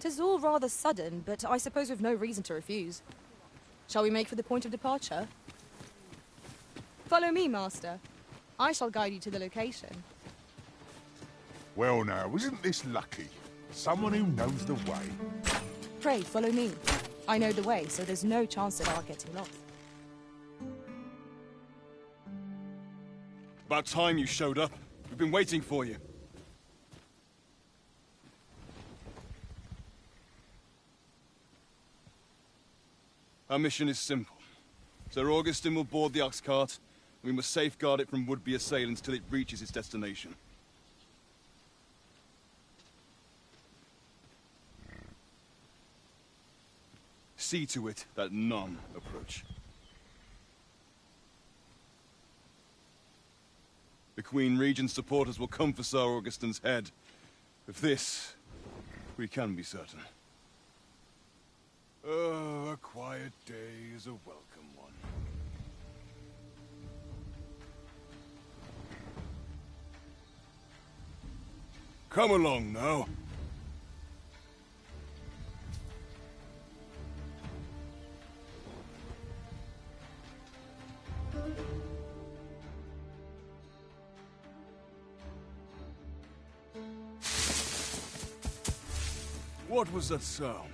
is all rather sudden, but I suppose we've no reason to refuse. Shall we make for the point of departure? Follow me, Master. I shall guide you to the location. Well now, isn't this lucky? Someone who knows the way. Pray, follow me. I know the way, so there's no chance of our getting lost. About time you showed up. We've been waiting for you. Our mission is simple. Sir Augustin will board the ox cart, and we must safeguard it from would-be assailants till it reaches its destination. See to it that none approach. The Queen Regent's supporters will come for Sir Augustin's head. Of this, we can be certain. Oh, a quiet day is a welcome one. Come along now. What was that sound?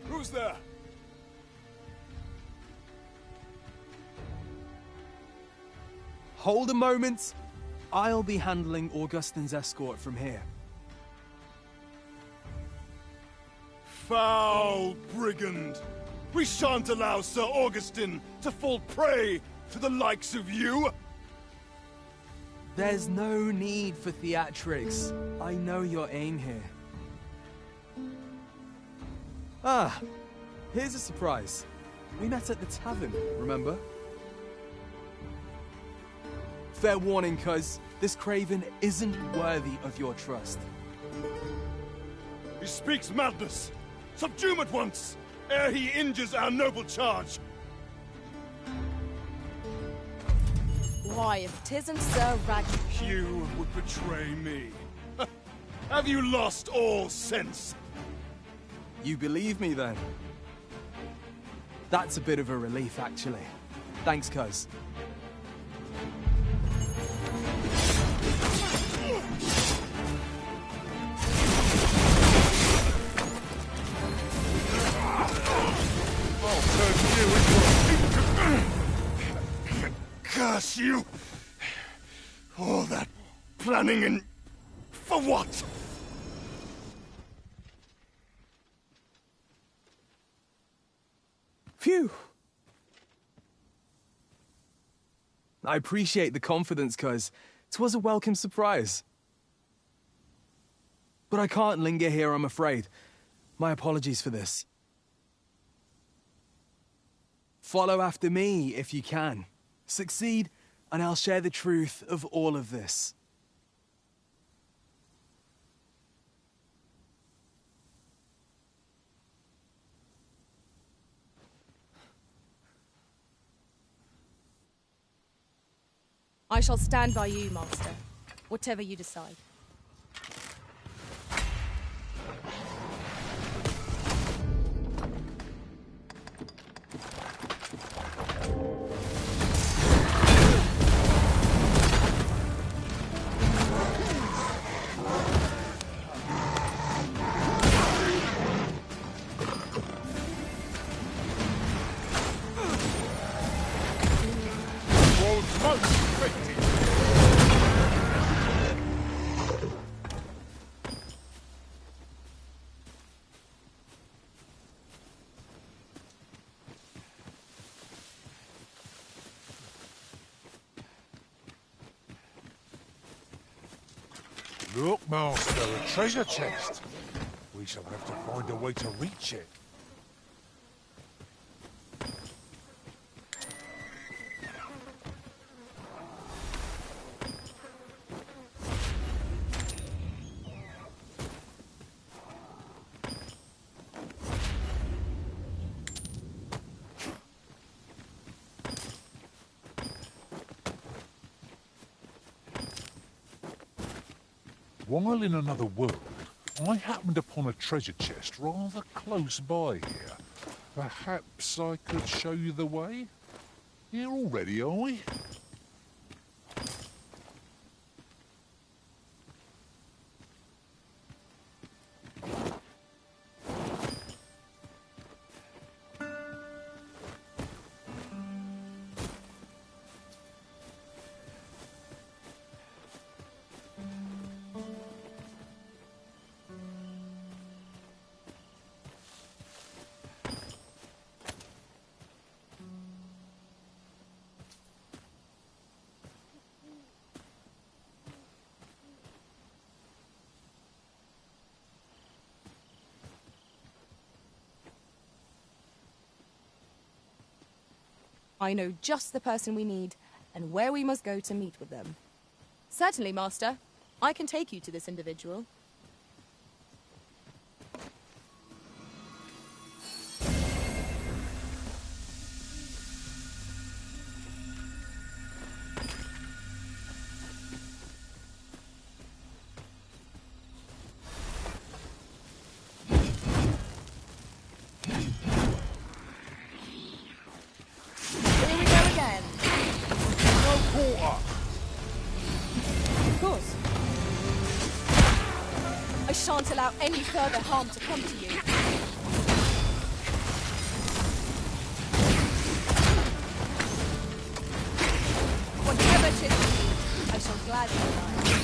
Who's there? Hold a moment. I'll be handling Augustin's escort from here. Foul brigand! We shan't allow Sir Augustin to fall prey to the likes of you! There's no need for theatrics. I know your aim here. Ah, here's a surprise. We met at the tavern, remember? Fair warning, cuz this craven isn't worthy of your trust. He speaks madness! Subdue him at once, ere he injures our noble charge! Why, if 'tisn't Sir Ragnar... You would betray me. Have you lost all sense? You believe me, then? That's a bit of a relief, actually. Thanks, cuz. I'll turn you into a... Curse you! All that planning and... for what? Phew! I appreciate the confidence, cuz 'twas a welcome surprise. But I can't linger here, I'm afraid. My apologies for this. Follow after me, if you can. Succeed, and I'll share the truth of all of this. I shall stand by you, Master. Whatever you decide. Look, Master, a treasure chest. We shall have to find a way to reach it. While in another world, I happened upon a treasure chest rather close by here. Perhaps I could show you the way? Here already, are we? I know just the person we need and where we must go to meet with them. Certainly, Master. I can take you to this individual. Of course. I shan't allow any further harm to come to you. Whatever it is you need, I shall gladly oblige.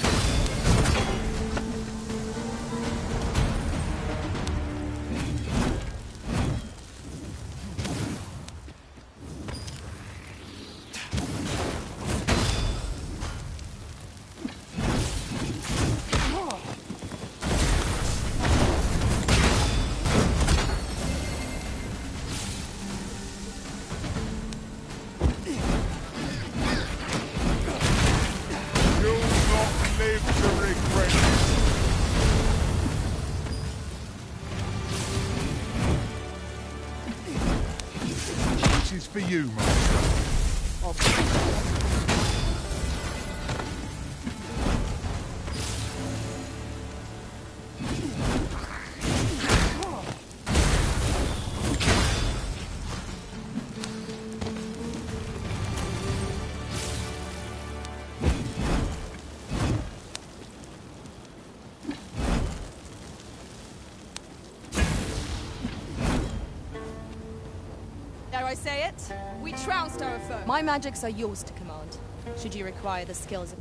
For you, Master. Dare I say it? We trounced our foe. My magics are yours to command, should you require the skills of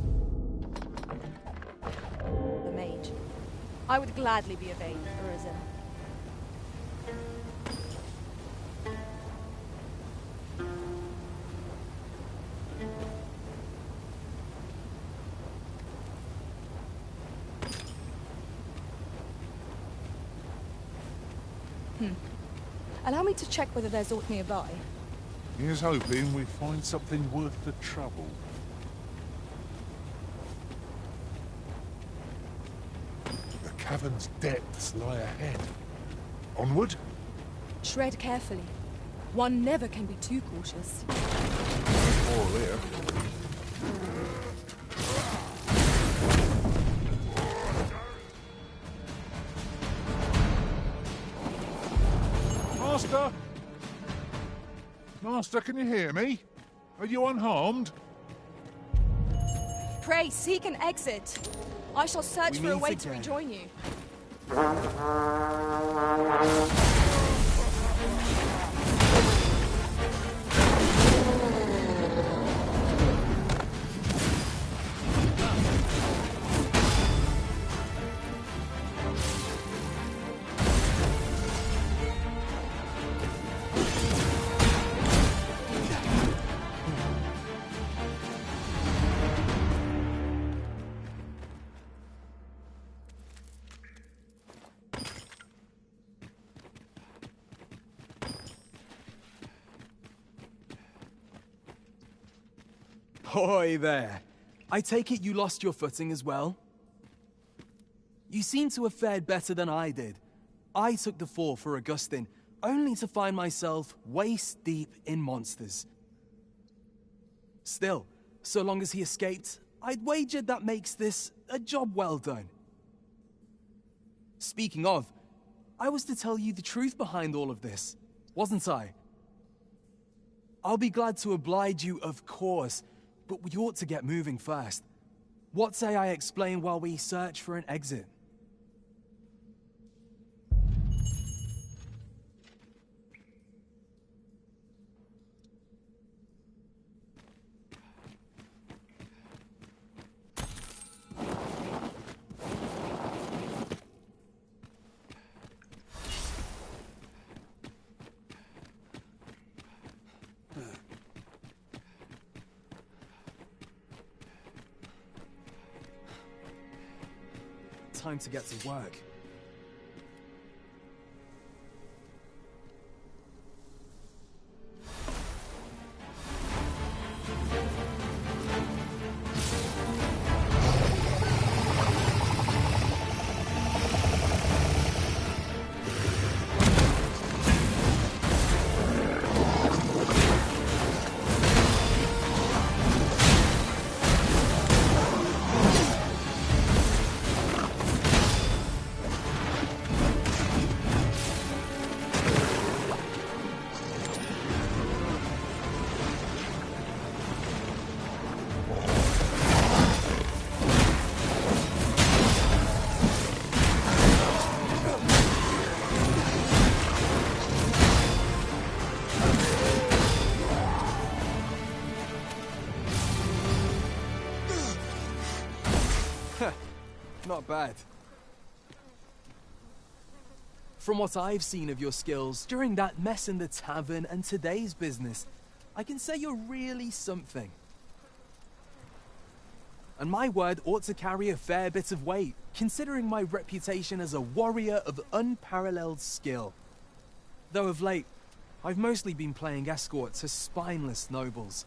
the mage. I would gladly be of aid, Arisen. Allow me to check whether there's aught nearby. Here's hoping we find something worth the trouble. The cavern's depths lie ahead. Onward? Tread carefully. One never can be too cautious. All there. Master? Master, can you hear me? Are you unharmed? Pray, seek an exit. I shall search for a way to rejoin you. Hoy there. I take it you lost your footing as well? You seem to have fared better than I did. I took the fall for Augustine, only to find myself waist deep in monsters. Still, so long as he escaped, I'd wagered that makes this a job well done. Speaking of, I was to tell you the truth behind all of this, wasn't I? I'll be glad to oblige you, of course, but we ought to get moving first. What say I explain while we search for an exit? Time to get to work. Not bad. From what I've seen of your skills during that mess in the tavern and today's business, I can say you're really something. And my word ought to carry a fair bit of weight, considering my reputation as a warrior of unparalleled skill. Though of late, I've mostly been playing escort to spineless nobles.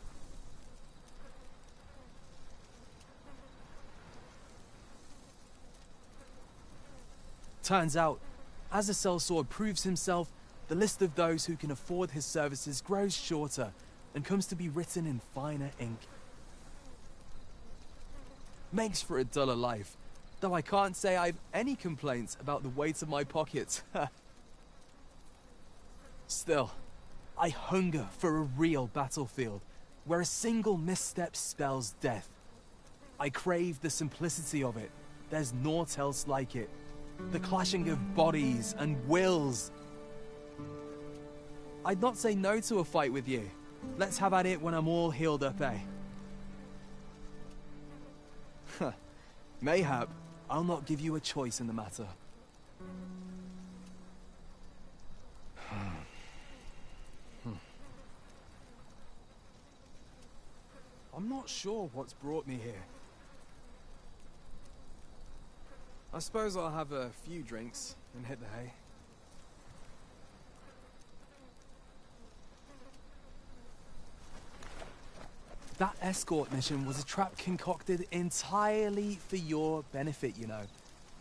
Turns out, as the sellsword proves himself, the list of those who can afford his services grows shorter and comes to be written in finer ink. Makes for a duller life, though I can't say I've any complaints about the weight of my pockets. Still, I hunger for a real battlefield, where a single misstep spells death. I crave the simplicity of it. There's naught else like it. The clashing of bodies and wills. I'd not say no to a fight with you. Let's have at it when I'm all healed up, eh? Mayhap, I'll not give you a choice in the matter. I'm not sure what's brought me here. I suppose I'll have a few drinks and hit the hay. That escort mission was a trap concocted entirely for your benefit, you know.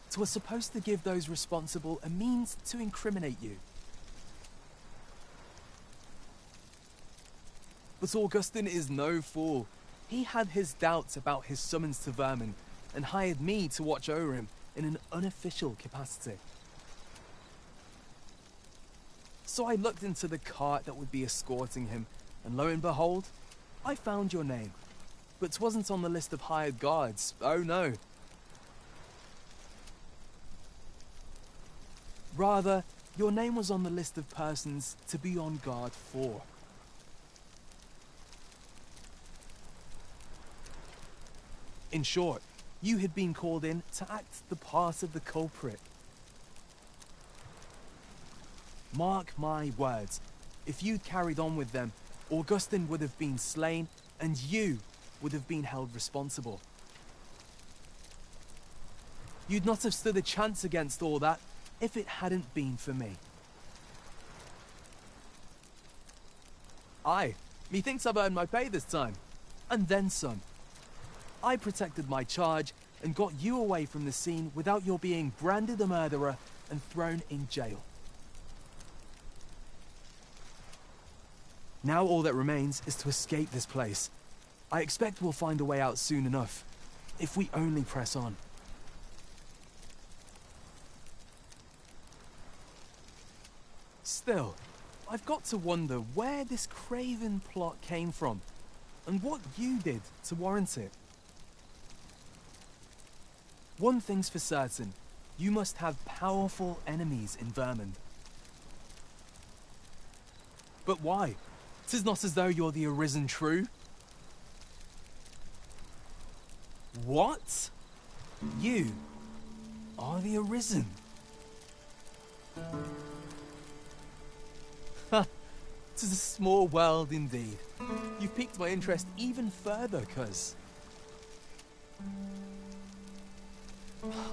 It was supposed to give those responsible a means to incriminate you. But Augustin is no fool. He had his doubts about his summons to Vermin and hired me to watch over him in an unofficial capacity. So I looked into the cart that would be escorting him, and lo and behold, I found your name. But 'twasn't on the list of hired guards, oh no. Rather, your name was on the list of persons to be on guard for. In short, you had been called in to act the part of the culprit. Mark my words, if you'd carried on with them, Augustin would have been slain and you would have been held responsible. You'd not have stood a chance against all that if it hadn't been for me. Aye, methinks I've earned my pay this time, and then some. I protected my charge and got you away from the scene without your being branded a murderer and thrown in jail. Now all that remains is to escape this place. I expect we'll find a way out soon enough, if we only press on. Still, I've got to wonder where this craven plot came from, and what you did to warrant it. One thing's for certain, you must have powerful enemies in Vermund. But why? 'Tis not as though you're the Arisen True. What? You are the Arisen? Ha! 'Tis a small world indeed. You've piqued my interest even further, cuz.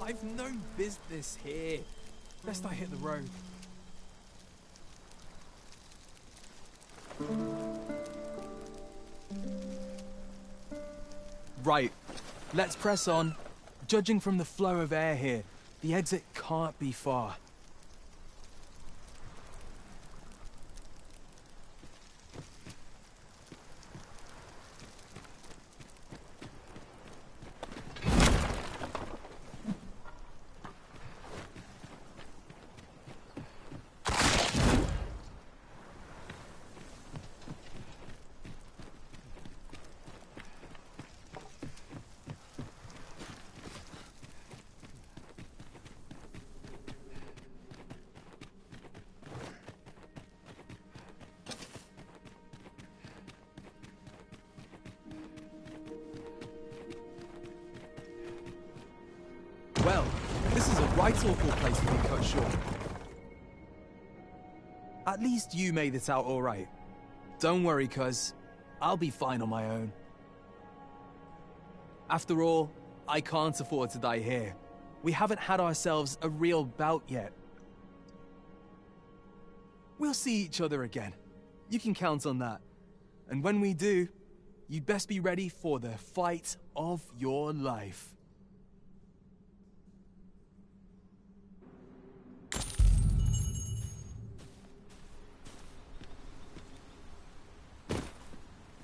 I've no business here. Lest I hit the road. Right, let's press on. Judging from the flow of air here, the exit can't be far. Well, this is a right awful place to be cut short. At least you made it out all right. Don't worry, cuz. I'll be fine on my own. After all, I can't afford to die here. We haven't had ourselves a real bout yet. We'll see each other again. You can count on that. And when we do, you'd best be ready for the fight of your life.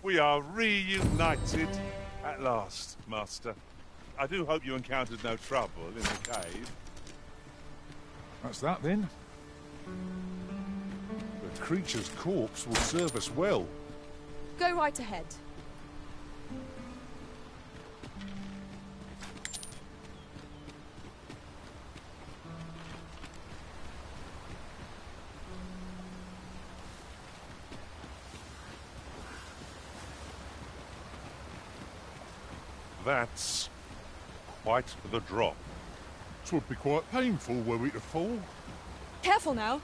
We are reunited at last, Master. I do hope you encountered no trouble in the cave. That's that then. The creature's corpse will serve us well. Go right ahead. That's quite the drop. It would be quite painful were we to fall. Careful now.